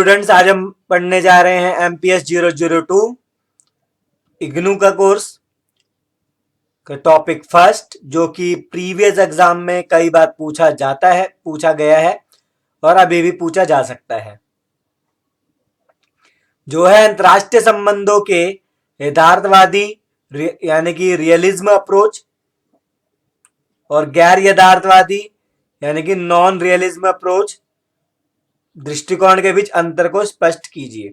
Students, आज हम पढ़ने जा रहे हैं एमपीएस 002 इग्नू का कोर्स का टॉपिक फर्स्ट, जो कि प्रीवियस एग्जाम में कई बार पूछा गया है और अभी भी पूछा जा सकता है, जो है अंतरराष्ट्रीय संबंधों के यथार्थवादी यानी कि रियलिज्म अप्रोच और गैर यथार्थवादी यानी कि नॉन रियलिज्म अप्रोच दृष्टिकोण के बीच अंतर को स्पष्ट कीजिए।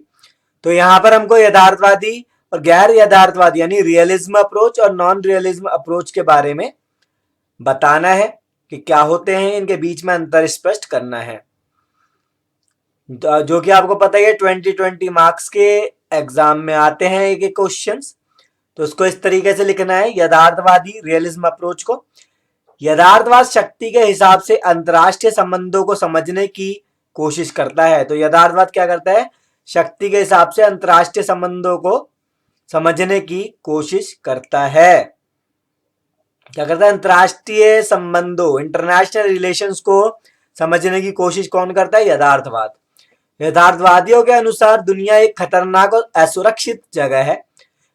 तो यहां पर हमको यथार्थवादी और गैर यथार्थवादी यानी रियलिज्म अप्रोच और नॉन रियलिज्म अप्रोच के बारे में बताना है कि क्या होते हैं, इनके बीच में अंतर स्पष्ट करना है, जो कि आपको पता ही है 2020 मार्क्स के एग्जाम में आते हैं एक एक क्वेश्चंस। तो उसको इस तरीके से लिखना है, यथार्थवादी रियलिज्म अप्रोच को, यथार्थवाद शक्ति के हिसाब से अंतरराष्ट्रीय संबंधों को समझने की कोशिश करता है। तो यथार्थवाद क्या करता है, शक्ति के हिसाब से अंतरराष्ट्रीय संबंधों को समझने की कोशिश करता है। क्या करता है, अंतरराष्ट्रीय संबंधों इंटरनेशनल रिलेशंस को समझने की कोशिश कौन करता है, यथार्थवाद। यथार्थवादियों के अनुसार दुनिया एक खतरनाक और असुरक्षित जगह है।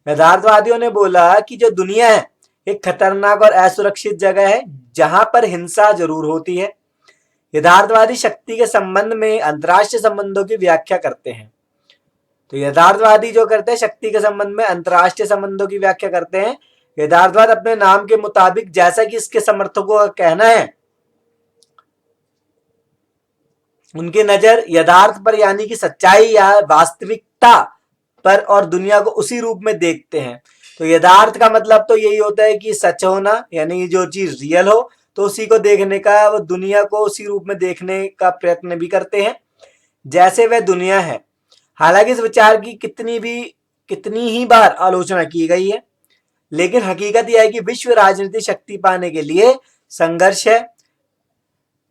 यथार्थवादियों ने बोला कि जो दुनिया है एक खतरनाक और असुरक्षित जगह है जहां पर हिंसा जरूर होती है। यथार्थवादी शक्ति के संबंध में अंतरराष्ट्रीय संबंधों की व्याख्या करते हैं। तो यथार्थवादी जो करते हैं शक्ति के संबंध में अंतरराष्ट्रीय संबंधों की व्याख्या करते हैं। यथार्थवाद अपने नाम के मुताबिक, जैसा कि इसके समर्थकों का कहना है, उनकी नजर यथार्थ पर यानी कि सच्चाई या वास्तविकता पर और दुनिया को उसी रूप में देखते हैं। तो यथार्थ का मतलब तो यही होता है कि सच होना, यानी जो चीज रियल हो तो उसी को देखने का, वो दुनिया को उसी रूप में देखने का प्रयत्न भी करते हैं जैसे वह दुनिया है। हालांकि इस विचार की कितनी ही बार आलोचना की गई है, लेकिन हकीकत यह है कि विश्व राजनीति शक्ति पाने के लिए संघर्ष है।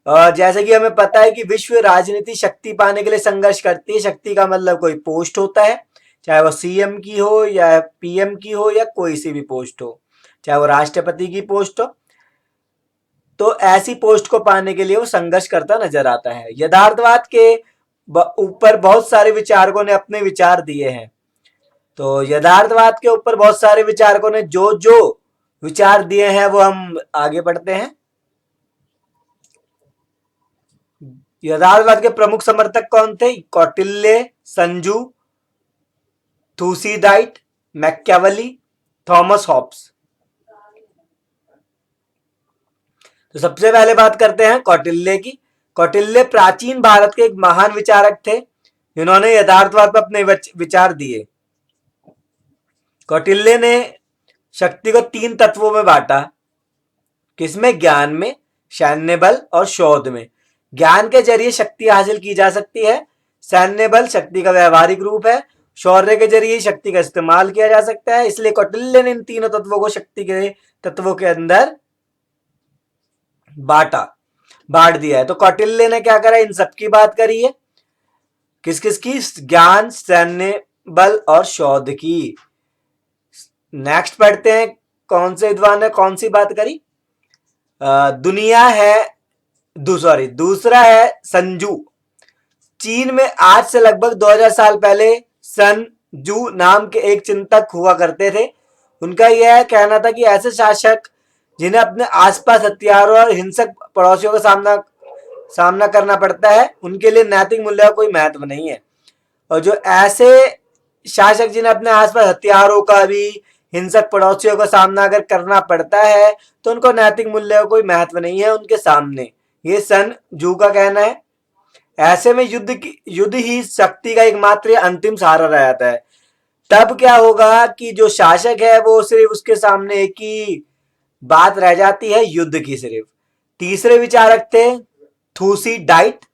और जैसे कि हमें पता है कि विश्व राजनीति शक्ति पाने के लिए संघर्ष करती है। शक्ति का मतलब कोई पोस्ट होता है, चाहे वो सीएम की हो या पीएम की हो या कोई सी भी पोस्ट हो, चाहे वो राष्ट्रपति की पोस्ट हो। तो ऐसी पोस्ट को पाने के लिए वो संघर्ष करता नजर आता है। यथार्थवाद के ऊपर बहुत सारे विचारकों ने अपने विचार दिए हैं। तो यथार्थवाद के ऊपर बहुत सारे विचारकों ने जो जो विचार दिए हैं वो हम आगे पढ़ते हैं। यथार्थवाद के प्रमुख समर्थक कौन थे, Kautilya, Sun Tzu, Thucydides, Machiavelli, Thomas Hobbes. तो सबसे पहले बात करते हैं कौटिल्य की। कौटिल्य प्राचीन भारत के एक महान विचारक थे, जिन्होंने यथार्थवाद पर अपने विचार दिए। कौटिल्य ने शक्ति को 3 तत्वों में बांटा, किसमें, ज्ञान में, सैन्य बल और शोध में। ज्ञान के जरिए शक्ति हासिल की जा सकती है, सैन्य बल शक्ति का व्यवहारिक रूप है, शौर्य के जरिए शक्ति का इस्तेमाल किया जा सकता है। इसलिए कौटिल्य ने इन तीनों तत्वों को शक्ति के तत्वों के अंदर बांट दिया है। तो कौटिल्य ने क्या करा, इन सब की बात करी है, किस किस की, ज्ञान, सैन्य बल और शोध की। नेक्स्ट पढ़ते हैं, कौन से विद्वान ने कौन सी बात करी। दूसरा है संजू। चीन में आज से लगभग 2000 साल पहले सन जू नाम के एक चिंतक हुआ करते थे। उनका यह कहना था कि ऐसे शासक जिन्हें अपने आसपास हथियारों और हिंसक पड़ोसियों का सामना करना पड़ता है, उनके लिए नैतिक मूल्य का कोई महत्व नहीं है। और जो ऐसे शासक जिन्हें अपने आसपास हथियारों का भी, हिंसक पड़ोसियों का सामना अगर करना पड़ता है तो उनको नैतिक मूल्य का कोई महत्व नहीं है उनके सामने, ये सन जू का कहना है। ऐसे में युद्ध ही शक्ति का एकमात्र अंतिम सहारा रह जाता है। तब क्या होगा कि जो शासक है वो सिर्फ, उसके सामने एक ही बात रह जाती है, युद्ध की सिर्फ। तीसरे विचारक थे थुसीडाइट।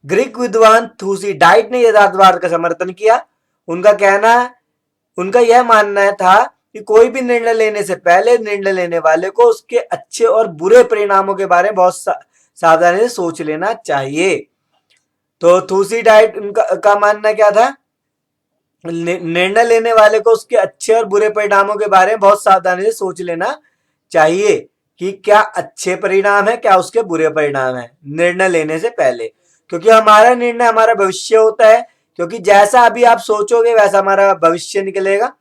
ग्रीक विद्वान थुसीडाइट ने यथार्थवाद का समर्थन किया। उनका यह मानना था कि कोई भी निर्णय लेने से पहले निर्णय लेने वाले को उसके अच्छे और बुरे परिणामों के बारे में बहुत सावधानी से सोच लेना चाहिए। तो थुसीडाइट का मानना क्या था, निर्णय लेने वाले को उसके अच्छे और बुरे परिणामों के बारे में बहुत सावधानी से सोच लेना चाहिए कि क्या अच्छे परिणाम है, क्या उसके बुरे परिणाम है, निर्णय लेने से पहले। क्योंकि हमारा निर्णय हमारा भविष्य होता है, क्योंकि जैसा अभी आप सोचोगे वैसा हमारा भविष्य निकलेगा,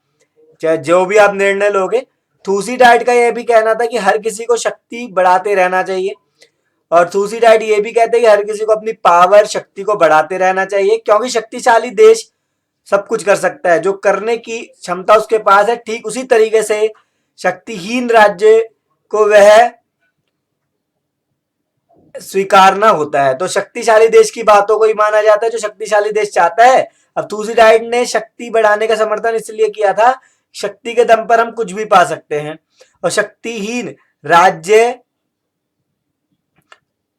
चाहे जो भी आप निर्णय लोगे। थूसीडाइड का यह भी कहना था कि हर किसी को शक्ति बढ़ाते रहना चाहिए, और थूसीडाइड ये भी कहते हैं कि हर किसी को अपनी पावर, शक्ति को बढ़ाते रहना चाहिए, क्योंकि शक्तिशाली देश सब कुछ कर सकता है, जो करने की क्षमता उसके पास है, ठीक उसी तरीके से शक्तिहीन राज्य को वह स्वीकारना होता है। तो शक्तिशाली देश की बातों को ही माना जाता है जो शक्तिशाली देश चाहता है। अब थूसीडाइड ने शक्ति बढ़ाने का समर्थन इसलिए किया था, शक्ति के दम पर हम कुछ भी पा सकते हैं, और शक्तिहीन राज्य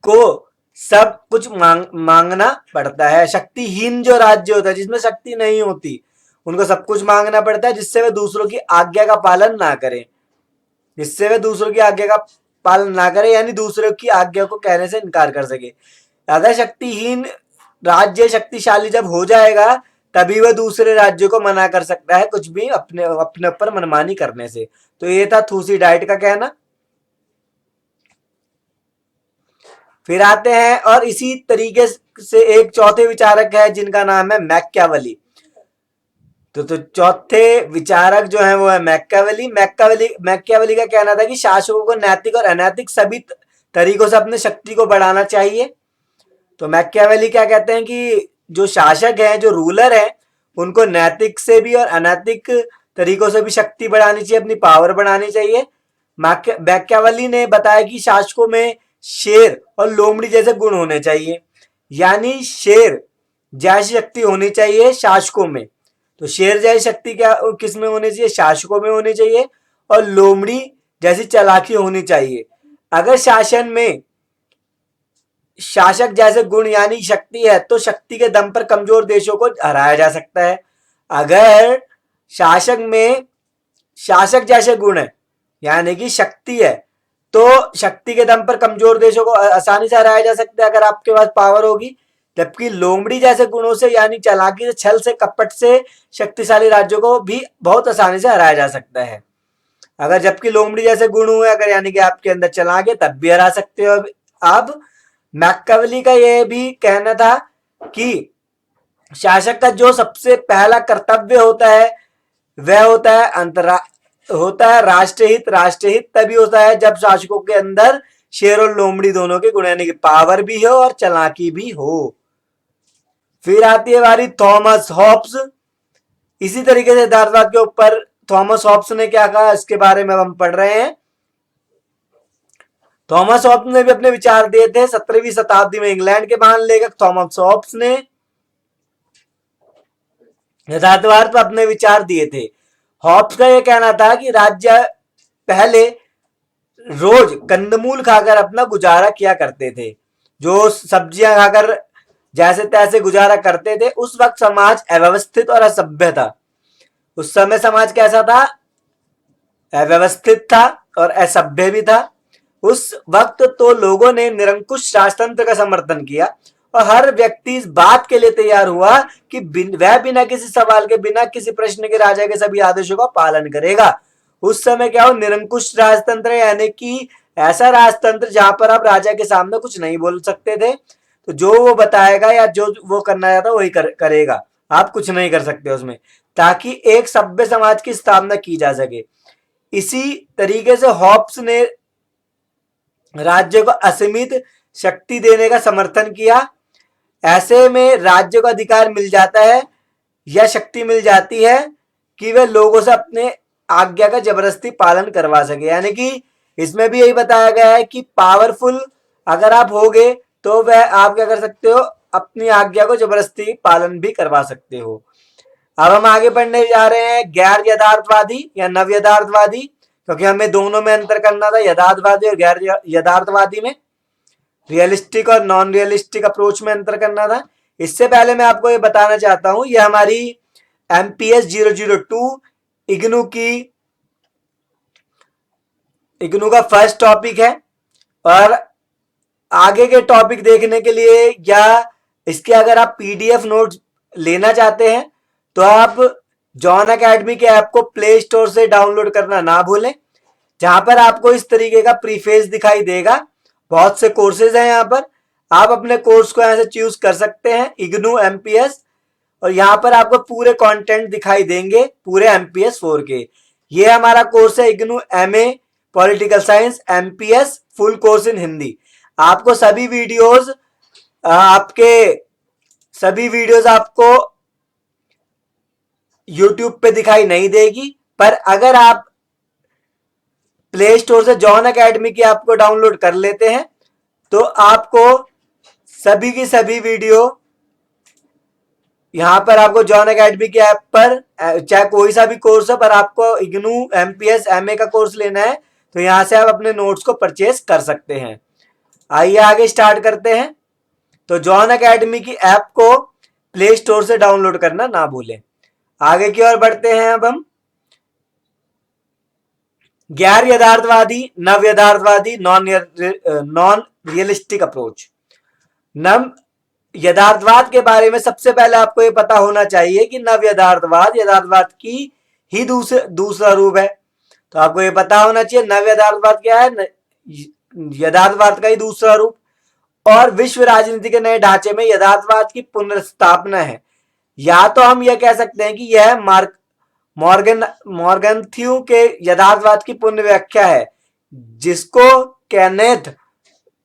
को सब कुछ मांगना पड़ता है। शक्तिहीन जो राज्य होता है, जिसमें शक्ति नहीं होती, उनको सब कुछ मांगना पड़ता है, जिससे वे दूसरों की आज्ञा का पालन ना करें, जिससे वे दूसरों की आज्ञा का पालन ना करे, यानी दूसरों की आज्ञा को कहने से इनकार कर सके। अगर शक्तिहीन राज्य शक्तिशाली जब हो जाएगा, तभी वह दूसरे राज्यों को मना कर सकता है कुछ भी अपने अपने ऊपर मनमानी करने से। तो ये था थूसीडाइड का कहना। फिर आते हैं, और इसी तरीके से एक चौथे विचारक है जिनका नाम है मैकियावेली। तो चौथे विचारक जो है वो है मैकियावेली। मैकियावेली का कहना था कि शासकों को नैतिक और अनैतिक सभी तरीकों से अपने शक्ति को बढ़ाना चाहिए। तो मैकियावेली क्या कहते हैं कि जो शासक हैं, जो रूलर हैं, उनको नैतिक से भी और अनैतिक तरीकों से भी शक्ति बढ़ानी चाहिए, अपनी पावर बढ़ानी चाहिए। मैकियावेली ने बताया कि शासकों में शेर और लोमड़ी जैसे गुण होने चाहिए, यानी शेर जैसी शक्ति होनी चाहिए शासकों में। तो शेर जैसी शक्ति क्या किस में होनी चाहिए? शासकों में होनी चाहिए। और लोमड़ी जैसी चालाकी होनी चाहिए। अगर शासन में शासक जैसे गुण यानी शक्ति है, तो शक्ति के दम पर कमजोर देशों को हराया जा सकता है। अगर शासक में शासक जैसे गुण है यानी कि शक्ति है, तो शक्ति के दम पर कमजोर देशों को आसानी से हराया जा सकता है अगर आपके पास पावर होगी। जबकि लोमड़ी जैसे गुणों से यानी चालाकी से, छल से, कपट से शक्तिशाली राज्यों को भी बहुत आसानी से हराया जा सकता है। अगर जबकि लोमड़ी जैसे गुण हुए अगर यानी कि आपके अंदर चलाके, तब भी हरा सकते हो। अब मैकियावेली का यह भी कहना था कि शासक का जो सबसे पहला कर्तव्य होता है वह होता है राष्ट्रहित। राष्ट्रहित तभी होता है जब शासकों के अंदर शेर और लोमड़ी दोनों के गुण यानी कि पावर भी हो और चालाकी भी हो। फिर आती है बारी थॉमस हॉब्स। इसी तरीके से यथार्थवाद के ऊपर थॉमस हॉब्स ने क्या कहा, इसके बारे में हम पढ़ रहे हैं। थॉमस हॉब्स ने भी अपने विचार दिए थे 17वीं शताब्दी में। इंग्लैंड के महान लेखक थॉमस हॉब्स ने यथार्थवाद पर अपने विचार दिए थे। हॉब्स का यह कहना था कि राज्य पहले रोज कंदमूल खाकर अपना गुजारा किया करते थे, जो सब्जियां खाकर जैसे तैसे गुजारा करते थे। उस वक्त समाज अव्यवस्थित और असभ्य था। उस समय समाज कैसा था? अव्यवस्थित था और असभ्य भी था। उस वक्त तो लोगों ने निरंकुश राजतंत्र का समर्थन किया और हर व्यक्ति इस बात के लिए तैयार हुआ कि वह बिना किसी सवाल के, बिना किसी प्रश्न के राजा के सभी आदेशों का पालन करेगा। उस समय क्या हो, निरंकुश राजतंत्र यानी कि ऐसा राजतंत्र जहां पर आप राजा के सामने कुछ नहीं बोल सकते थे। तो जो वो बताएगा या जो वो करना चाहता वही करेगा, आप कुछ नहीं कर सकते उसमें, ताकि एक सभ्य समाज की स्थापना की जा सके। इसी तरीके से हॉब्स ने राज्य को असीमित शक्ति देने का समर्थन किया। ऐसे में राज्य को अधिकार मिल जाता है या शक्ति मिल जाती है कि वह लोगों से अपने आज्ञा का जबरदस्ती पालन करवा सके। यानी कि इसमें भी यही बताया गया है कि पावरफुल अगर आप होगे तो वह आप क्या कर सकते हो, अपनी आज्ञा को जबरदस्ती पालन भी करवा सकते हो। अब हम आगे बढ़ने जा रहे हैं गैर यथार्थवादी या नव यथार्थवादी, क्योंकि हमें दोनों में अंतर करना था, यथार्थवादी और गैर यथार्थवादी में, रियलिस्टिक और नॉन रियलिस्टिक अप्रोच में अंतर करना था। इससे पहले मैं आपको ये बताना चाहता हूं, ये हमारी MPS 002 इग्नू का फर्स्ट टॉपिक है। और आगे के टॉपिक देखने के लिए या इसके अगर आप PDF नोट्स लेना चाहते हैं तो आप जॉन अकेडमी के ऐप को प्ले स्टोर से डाउनलोड करना ना भूलें, जहां पर आपको इस तरीके का प्रीफेस दिखाई देगा। बहुत से कोर्सेज हैं यहाँ पर, आप अपने कोर्स को यहाँ से चूज कर सकते हैं, इग्नू MPS। और यहाँ पर आपको पूरे कंटेंट दिखाई देंगे पूरे MPS 4 के। ये हमारा कोर्स है IGNOU MA political science MPS full course in Hindi. आपको सभी वीडियोस आपको YouTube पे दिखाई नहीं देगी, पर अगर आप प्ले स्टोर से जॉन एकेडमी की ऐप को डाउनलोड कर लेते हैं तो आपको सभी की सभी वीडियो यहां पर आपको जॉन एकेडमी की ऐप पर, चाहे कोई सा भी कोर्स हो, पर आपको इग्नू MPS MA का कोर्स लेना है तो यहां से आप अपने नोट्स को परचेज कर सकते हैं। आइए आगे स्टार्ट करते हैं। तो जॉन एकेडमी की ऐप को प्ले स्टोर से डाउनलोड करना ना भूलें। आगे की ओर बढ़ते हैं। अब हम गैर यथार्थवादी, नव यथार्थवादी, नॉन रियलिस्टिक अप्रोच। नव यथार्थवाद के बारे में सबसे पहले आपको ये पता होना चाहिए कि नव यथार्थवाद की ही दूसरा रूप है। तो आपको ये पता होना चाहिए नव यथार्थवाद क्या है, यथार्थवाद का ही दूसरा रूप। और विश्व राजनीति के नए ढांचे में यथार्थवाद की पुनर्स्थापना है। या तो हम यह कह सकते हैं कि यह मॉर्गनथ्यू के यथार्थवाद की पुनः व्याख्या है, जिसको केनेथ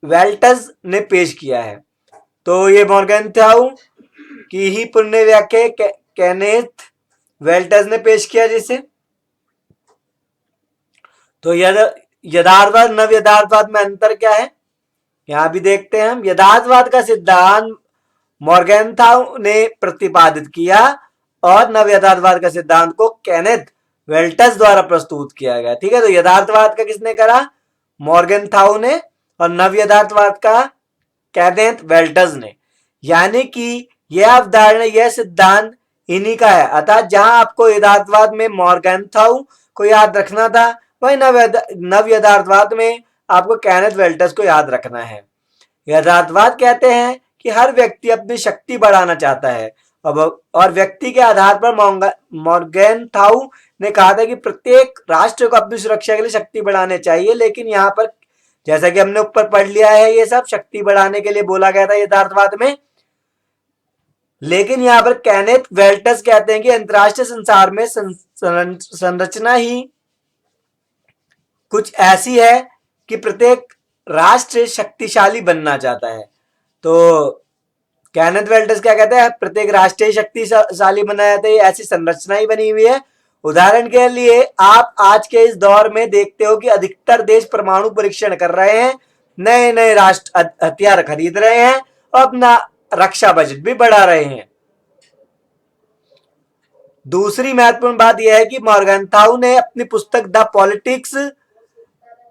वेल्टज ने पेश किया है। तो ये मॉर्गनथ्यू की ही पुनः व्याख्या केनेथ वेल्टज ने पेश किया जिसे। तो यथार्थवाद नव यथार्थवाद में अंतर क्या है, यहां भी देखते हैं हम। यथार्थवाद का सिद्धांत मॉर्गनथ्यू ने प्रतिपादित किया और नव यथार्थवाद का सिद्धांत को केनेथ वेल्टज द्वारा प्रस्तुत किया गया। ठीक है, तो यथार्थवाद का किसने करा, मॉर्गनथ्यू ने, और नव यथार्थवाद का केनेथ वेल्टज ने। यानी कि यह अवधारणा, यह सिद्धांत इन्हीं का है। अतः जहां आपको यथार्थवाद में मॉर्गनथ्यू को याद रखना था, वही नव यथार्थवाद में आपको केनेथ वेल्टज को याद रखना है। यथार्थवाद कहते हैं कि हर व्यक्ति अपनी शक्ति बढ़ाना चाहता है, और व्यक्ति के आधार पर मॉर्गनथ्यू ने कहा था कि प्रत्येक राष्ट्र को अपनी सुरक्षा के लिए शक्ति बढ़ाने चाहिए। लेकिन यहाँ पर जैसा कि हमने ऊपर पढ़ लिया है, ये सब शक्ति बढ़ाने के लिए बोला गया था यथार्थवाद में। लेकिन यहाँ पर केनेथ वेल्टज कहते हैं कि अंतरराष्ट्रीय संसार में संरचना ही कुछ ऐसी है कि प्रत्येक राष्ट्र शक्तिशाली बनना चाहता है। तो केनेथ वेल्टज क्या कहते हैं, प्रत्येक राष्ट्र शक्तिशाली बनाया जाता है, ऐसी संरचना ही बनी हुई है। उदाहरण के लिए आप आज के इस दौर में देखते हो कि अधिकतर देश परमाणु परीक्षण कर रहे हैं, नए नए राष्ट्र हथियार खरीद रहे हैं और अपना रक्षा बजट भी बढ़ा रहे हैं। दूसरी महत्वपूर्ण बात यह है कि मॉर्गनथ्यू ने अपनी पुस्तक द पॉलिटिक्स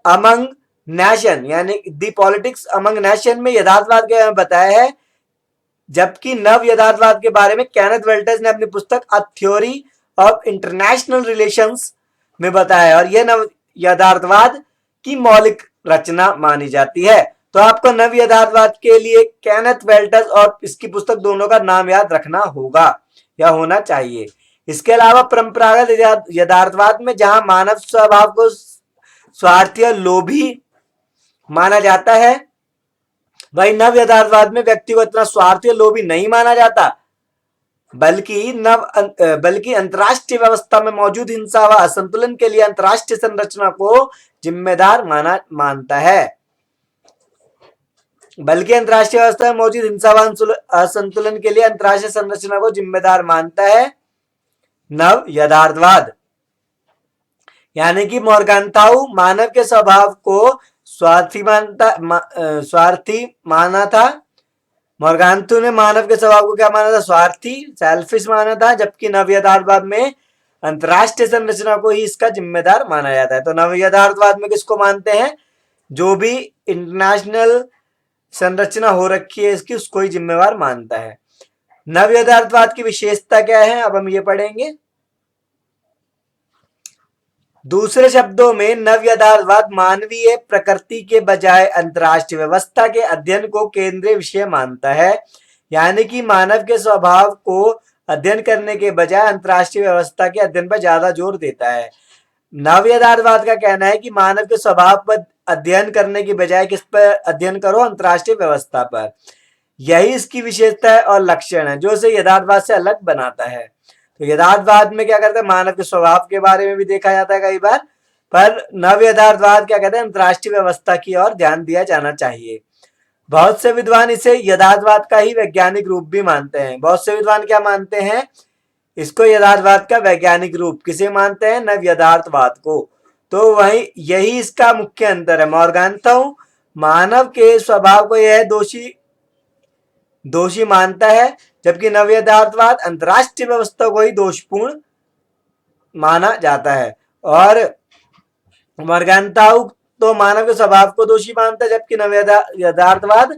अमंग नेशन, यानी द पॉलिटिक्स अमंग नेशन में यथार्थवाद के बारे में बताया है, जबकि नव यथार्थवाद के बारे में केनेथ वेल्टज ने अपनी पुस्तक a theory of international relations में बताया है, और यह नव यथार्थवाद की मौलिक रचना मानी जाती है। तो आपको नव यथार्थवाद के लिए केनेथ वेल्टज और इसकी पुस्तक दोनों का नाम याद रखना होगा या होना चाहिए। इसके अलावा परंपरागत यथार्थवाद में जहां मानव स्वभाव को स्वार्थी और लोभी माना जाता है, वही नव यथार्थवाद में व्यक्ति को इतना स्वार्थी और लोभी नहीं माना जाता, बल्कि अंतरराष्ट्रीय व्यवस्था में मौजूद हिंसा व असंतुलन के लिए अंतरराष्ट्रीय संरचना को जिम्मेदार मानता है। बल्कि अंतरराष्ट्रीय व्यवस्था में मौजूद हिंसा व असंतुलन के लिए अंतरराष्ट्रीय संरचना को जिम्मेदार मानता है नव यथार्थवाद। यानी कि मॉर्गनथ्यू मानव के स्वभाव को स्वार्थी माना था। मॉर्गनथ्यू ने मानव के स्वभाव को क्या माना था, स्वार्थी, सेल्फिश माना था, जबकि नव यथार्थवाद में अंतरराष्ट्रीय संरचना को ही इसका जिम्मेदार माना जाता है। तो नव यथार्थवाद में किसको मानते हैं, जो भी इंटरनेशनल संरचना हो रखी है इसकी, उसको ही जिम्मेवार मानता है। नव यथार्थवाद की विशेषता क्या है, अब हम ये पढ़ेंगे। दूसरे शब्दों में नव यथार्थवाद मानवीय प्रकृति के बजाय अंतरराष्ट्रीय व्यवस्था के अध्ययन को केंद्रीय विषय मानता है। यानी कि मानव के स्वभाव को अध्ययन करने के बजाय अंतरराष्ट्रीय व्यवस्था के अध्ययन पर ज्यादा जोर देता है। नव यथार्थवाद का कहना है कि मानव के स्वभाव पर अध्ययन करने की बजाय किस पर अध्ययन करो, अंतरराष्ट्रीय व्यवस्था पर। यही इसकी विशेषता है और लक्षण है जो इसे यथार्थवाद से अलग बनाता है। तो यथार्थवाद में क्या करते हैं, मानव के स्वभाव के बारे में भी देखा जाता है कई बार, पर नव यथार्थवाद क्या कहते हैं, अंतरराष्ट्रीय व्यवस्था की ओर ध्यान दिया जाना चाहिए। बहुत से विद्वान इसे यथार्थवाद का ही वैज्ञानिक रूप भी मानते हैं। बहुत से विद्वान क्या मानते हैं, इसको यथार्थवाद का वैज्ञानिक रूप किसे मानते हैं, नव यथार्थवाद को। तो वही यही इसका मुख्य अंतर है। मॉर्गनथाउ मानव के स्वभाव को यह दोषी मानता है, जबकि नव यथार्थवाद अंतरराष्ट्रीय व्यवस्था को ही दोषपूर्ण माना जाता है। और मॉर्गनथाउ तो मानव के स्वभाव को दोषी मानता है, जबकि नव यथार्थवाद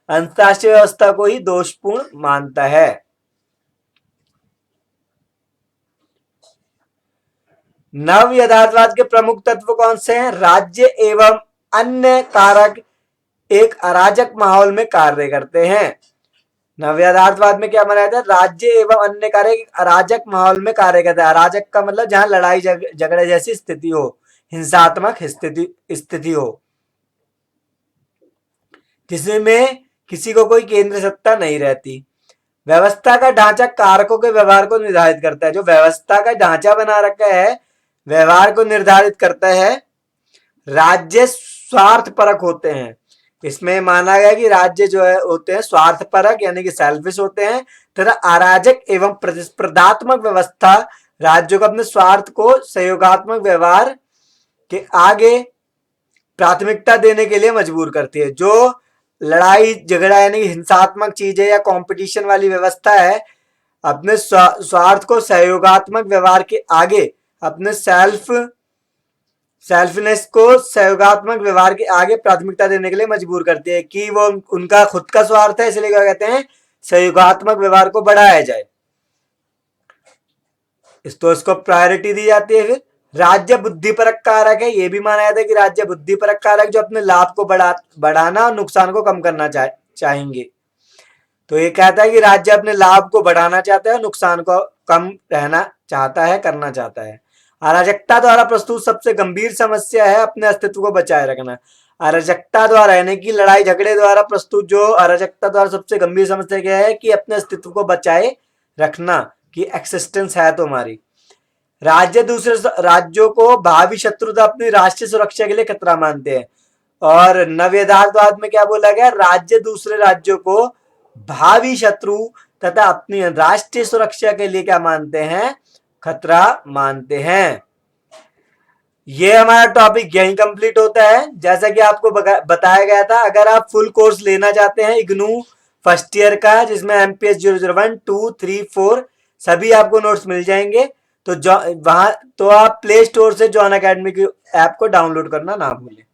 अंतरराष्ट्रीय व्यवस्था को ही दोषपूर्ण मानता है। नव यथार्थवाद के प्रमुख तत्व कौन से हैं, राज्य एवं अन्य कारक एक अराजक माहौल में कार्य करते हैं। नव यथार्थवाद में क्या माना जाता है, राज्य एवं अन्य कारक एक अराजक माहौल में कार्य करते हैं। अराजक का मतलब जहां लड़ाई झगड़े जैसी स्थिति हो, हिंसात्मक स्थिति हो, जिसमें किसी को कोई केंद्र सत्ता नहीं रहती। व्यवस्था का ढांचा कारकों के व्यवहार को निर्धारित करता है। जो व्यवस्था का ढांचा बना रखा है, व्यवहार को निर्धारित करता है। राज्य स्वार्थ परक होते हैं। इसमें माना गया कि राज्य जो है होते हैं स्वार्थ परक यानी कि सेल्फिश होते हैं, तथा अराजक एवं प्रतिस्पर्धात्मक व्यवस्था राज्यों को अपने स्वार्थ को सहयोगात्मक व्यवहार के आगे प्राथमिकता देने के लिए मजबूर करती है। जो लड़ाई झगड़ा यानी हिंसात्मक चीजें या कंपटीशन वाली व्यवस्था है, अपने स्वार्थ को सहयोगात्मक व्यवहार के आगे, अपने सेल्फनेस को सहयोगात्मक व्यवहार के आगे प्राथमिकता देने के लिए मजबूर करती है कि वो उनका खुद का स्वार्थ है, इसलिए क्या कहते हैं, सहयोगात्मक व्यवहार को बढ़ाया जाए, इसको प्रायोरिटी दी जाती है। फिर राज्य बुद्धिपरक कारक है। यह भी माना जाता है कि राज्य बुद्धिपरक कारक जो अपने लाभ को बढ़ाना और नुकसान को कम करना चाहेंगे। तो ये कहता है कि राज्य अपने लाभ को बढ़ाना चाहता है और नुकसान को कम रहना चाहता है, करना चाहता है। अराजकता द्वारा प्रस्तुत सबसे गंभीर समस्या है अपने अस्तित्व को बचाए रखना। अराजकता द्वारा यानी कि लड़ाई झगड़े द्वारा प्रस्तुत जो अराजकता द्वारा सबसे गंभीर समस्या क्या है कि अपने अस्तित्व को बचाए रखना, कि एक्सिस्टेंस है तुम्हारी। राज्य दूसरे राज्यों को भावी शत्रु तथा अपनी राष्ट्रीय सुरक्षा के लिए खतरा मानते हैं। और नव यथार्थवाद में क्या बोला गया, राज्य दूसरे राज्यों को भावी शत्रु तथा अपनी राष्ट्रीय सुरक्षा के लिए क्या मानते हैं, खतरा मानते हैं। ये हमारा टॉपिक यहीं कंप्लीट होता है। जैसा कि आपको बताया गया था, अगर आप फुल कोर्स लेना चाहते हैं इग्नू फर्स्ट ईयर का, जिसमें MPS 001, 2, 3, 4 सभी आपको नोट्स मिल जाएंगे, तो वहां तो आप प्ले स्टोर से जॉन अकेडमी की ऐप को डाउनलोड करना ना भूलें।